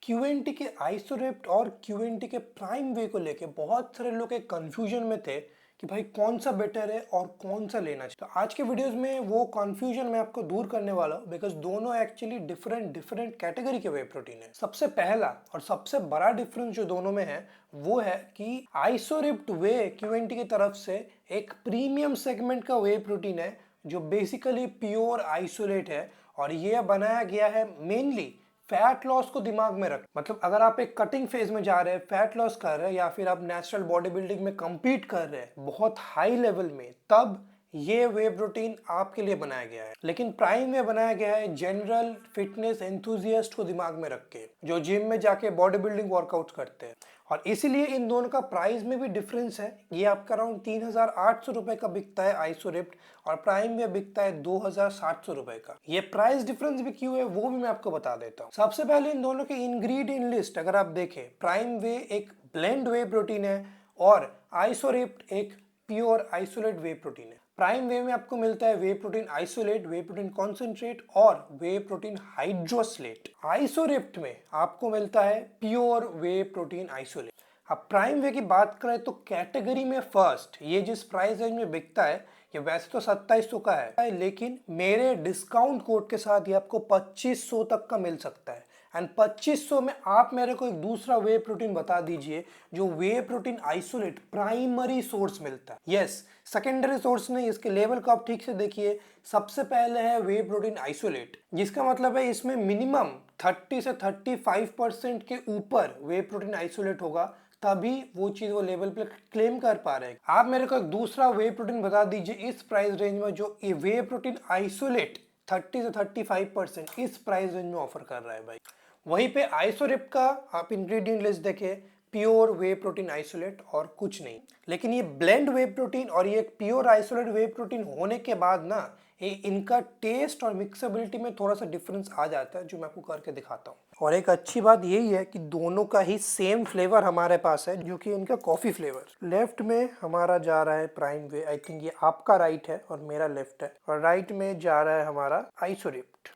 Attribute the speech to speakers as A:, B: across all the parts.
A: क्यूएनटी के आइसोरेप्ट और क्यूएनटी के प्राइम वे को लेके बहुत सारे लोग एक कंफ्यूजन में थे कि भाई कौन सा बेटर है और कौन सा लेना चाहिए। तो आज के वीडियोस में वो कंफ्यूजन मैं आपको दूर करने वाला हूँ बिकॉज दोनों एक्चुअली डिफरेंट डिफरेंट कैटेगरी के वे प्रोटीन है। सबसे पहला और सबसे बड़ा डिफरेंस जो दोनों में है वो है कि आइसोरेप्ट वे क्यूएनटी की तरफ से एक प्रीमियम सेगमेंट का वे प्रोटीन है जो बेसिकली प्योर आइसोलेट है और ये बनाया गया है मेनली फैट लॉस को दिमाग में रख। मतलब अगर आप एक कटिंग फेज में जा रहे हैं, फैट लॉस कर रहे हैं या फिर आप नेचुरल बॉडी बिल्डिंग में compete कर रहे हैं बहुत हाई लेवल में, तब ये वे प्रोटीन आपके लिए बनाया गया है। लेकिन प्राइम वे बनाया गया है जनरल फिटनेस एंथुजियास्ट को दिमाग में रख के, जो जिम में जाके बॉडी बिल्डिंग वर्कआउट करते हैं। और इसीलिए इन दोनों का प्राइस में भी डिफरेंस है। ये आपका अराउंड 3,800 रुपए का बिकता है आइसोरिप्ट और प्राइम में बिकता है 2,700 रुपए का। ये प्राइस डिफरेंस भी क्यों है वो भी मैं आपको बता देता हूँ। सबसे पहले इन दोनों के इंग्रेडिएंट लिस्ट अगर आप देखें, प्राइम वे एक ब्लेंड वे प्रोटीन है और आइसोरिप्ट एक प्योर आइसोलेट वे प्रोटीन है। प्राइम वे में आपको मिलता है वे प्रोटीन आइसोलेट, वे प्रोटीन कॉन्सेंट्रेट और वे प्रोटीन हाइड्रोसलेट। आइसोरेप्ट में आपको मिलता है प्योर वे प्रोटीन आइसोलेट। अब प्राइम वे की बात करें तो कैटेगरी में फर्स्ट ये जिस प्राइस रेंज में बिकता है ये वैसे तो 2700 का है, लेकिन मेरे डिस्काउंट कोड के साथ ये आपको 2500 तक का मिल सकता है। एंड 2500 में आप मेरे को एक दूसरा वे प्रोटीन बता दीजिए जो वे प्रोटीन आइसोलेट प्राइमरी सोर्स मिलता है। यस, सेकेंडरी सोर्स नहीं, इसके लेवल को आप ठीक से देखिए। सबसे पहले है वे प्रोटीन आइसोलेट, जिसका मतलब है इसमें मिनिमम 30 से 35% के ऊपर वे प्रोटीन आइसोलेट होगा, तभी वो चीज वो लेवल पे क्लेम कर पा रहे हैं। आप मेरे को एक दूसरा वे प्रोटीन बता दीजिए इस प्राइस रेंज में जो वे प्रोटीन आइसोलेट 30 से 35% इस प्राइस रेंज में ऑफर कर रहा है भाई। वहीं पे आइसोरेप का आप इंग्रेडिएंट लिस्ट देखें, प्योर वे प्रोटीन आइसोलेट और कुछ नहीं। लेकिन ये ब्लेंड वे प्रोटीन और ये प्योर आइसोलेट वे प्रोटीन होने के बाद ना इनका टेस्ट और मिक्सेबिलिटी में थोड़ा सा डिफरेंस आ जाता है, जो मैं आपको करके दिखाता हूँ। और एक अच्छी बात यही है कि दोनों का ही सेम फ्लेवर हमारे पास है, जो कि इनका कॉफी फ्लेवर। लेफ्ट में हमारा जा रहा है प्राइम वे, आई थिंक ये आपका राइट है और मेरा लेफ्ट है, और राइट में जा रहा है हमारा आइसोरेप्ट।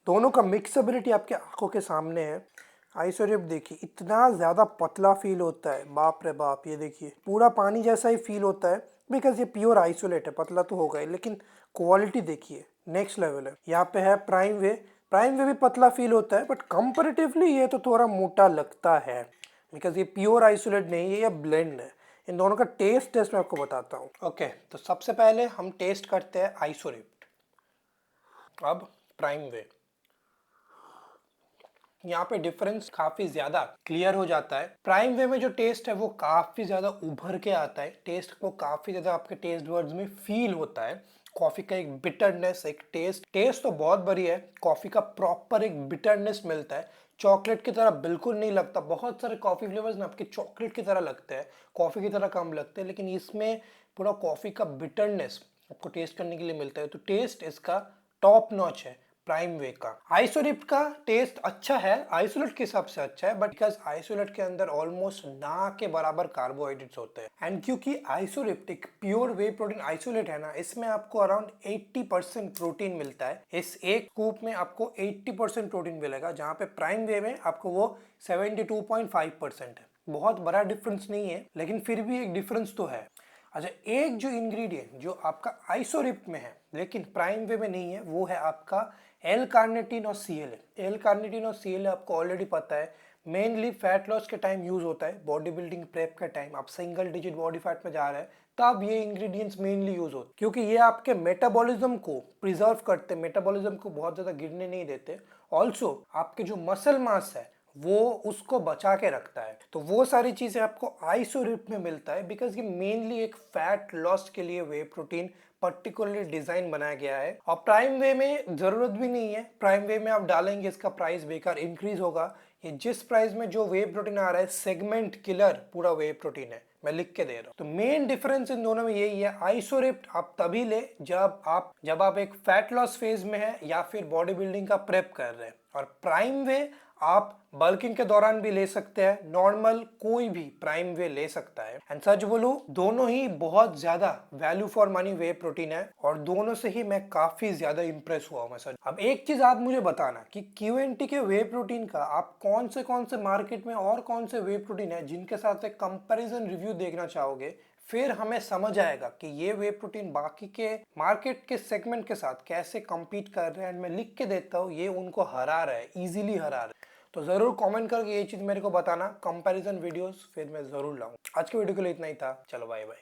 A: दोनों का मिक्सेबिलिटी आपके आंखों के सामने है। आइसोरेप देखिए इतना ज़्यादा पतला फील होता है, बाप रे बाप। ये देखिए पूरा पानी जैसा ही फील होता है बिकॉज ये प्योर आइसोलेट है, पतला तो होगा ही, लेकिन क्वालिटी देखिए नेक्स्ट लेवल है। यहाँ पे है प्राइम वे। प्राइम वे भी पतला फील होता है बट कंपेरेटिवली ये तो थोड़ा मोटा लगता है बिकॉज ये प्योर आइसोलेट नहीं है, ये ब्लेंड है। इन दोनों का टेस्ट मैं आपको बताता हूँ। ओके, तो सबसे पहले हम टेस्ट करते हैं आइसोरेप। अब प्राइम वे, यहाँ पे डिफरेंस काफी ज्यादा क्लियर हो जाता है। प्राइम वे में जो टेस्ट है वो काफी ज्यादा उभर के आता है, टेस्ट को काफी ज्यादा आपके टेस्ट वर्ड्स में फील होता है। कॉफी का एक बिटरनेस, एक टेस्ट तो बहुत बढ़िया है। कॉफी का प्रॉपर एक बिटरनेस मिलता है, चॉकलेट की तरह बिल्कुल नहीं लगता। बहुत सारे कॉफी फ्लेवर्स ना आपके चॉकलेट की तरह लगते हैं, कॉफी की तरह कम लगते हैं, लेकिन इसमें पूरा कॉफी का बिटरनेस आपको टेस्ट करने के लिए मिलता है। तो टेस्ट इसका टॉप नॉच है प्राइम वे का। आइसोलेट का टेस्ट अच्छा है, आइसोलेट के हिसाब से अच्छा है, बट बिकॉज आइसोलेट के अंदर ऑलमोस्ट ना के बराबर कार्बोहाइड्रेट्स होते हैं। एंड क्योंकि आइसोलेट एक प्योर वे प्रोटीन आइसोलेट है ना, इसमें आपको अराउंड 80% प्रोटीन मिलता है। इस एक स्कूप में आपको 80% प्रोटीन मिलेगा, जहां पे प्राइम वे में आपको वो 72.5% है। बहुत बड़ा डिफरेंस नहीं है, लेकिन फिर भी एक डिफरेंस तो है। अच्छा, एक जो इंग्रेडिएंट जो आपका आइसोरिप्ट में है लेकिन प्राइम वे में नहीं है, वो है आपका एल कार्निटिन और सीएलए। एल कार्निटिन और सीएलए आपको ऑलरेडी पता है, मेनली फैट लॉस के टाइम यूज होता है। बॉडी बिल्डिंग प्रेप के टाइम आप सिंगल डिजिट बॉडी फैट में जा रहे हैं, तब ये इंग्रेडिएंट्स मेनली यूज होते हैं, क्योंकि ये आपके मेटाबॉलिज्म को प्रिजर्व करते हैं, मेटाबॉलिज्म को बहुत ज्यादा गिरने नहीं देते। ऑल्सो आपके जो मसल मास है वो उसको बचा के रखता है। तो वो सारी चीजें आपको आइसोरिप में मिलता है बिकॉज ये मेनली एक फैट लॉस के लिए वे प्रोटीन पर्टिकुलरली डिजाइन बनाया गया है। और प्राइम वे में जरूरत भी नहीं है, प्राइम वे में आप डालेंगे इसका प्राइस बेकार इंक्रीज होगा। ये जिस प्राइस में जो वे प्रोटीन आ रहा है, सेगमेंट किलर पूरा वे प्रोटीन है, मैं लिख के दे रहा हूँ। तो मेन डिफरेंस इन दोनों में यही है, आइसोरिप्ट आप तभी ले जब आप एक फैट लॉस फेज में है या फिर बॉडी बिल्डिंग का प्रेप कर रहे हैं, और प्राइम वे आप बल्किंग के दौरान भी ले सकते हैं, नॉर्मल कोई भी प्राइम वे ले सकता है। एंड सच बोलूं दोनों ही बहुत ज्यादा value for money way protein है और दोनों से ही मैं काफी ज्यादा इंप्रेस हुआ हूं मैं सच। अब एक चीज आप मुझे बताना कि क्यूएनटी के वे प्रोटीन का आप कौन से मार्केट में और कौन से वे प्रोटीन है जिनके साथ एक कंपैरिजन रिव्यू देखना चाहोगे, फिर हमें समझ आएगा कि ये वे प्रोटीन बाकी के मार्केट के सेगमेंट के साथ कैसे compete कर रहे हैं। एंड मैं लिख के देता हूँ ये उनको हरा रहा है, इजीली हरा रहा है। तो जरूर कमेंट करके ये चीज मेरे को बताना, कंपैरिजन वीडियोस फिर मैं जरूर लाऊं। आज के वीडियो के लिए इतना ही था, चलो बाय बाय।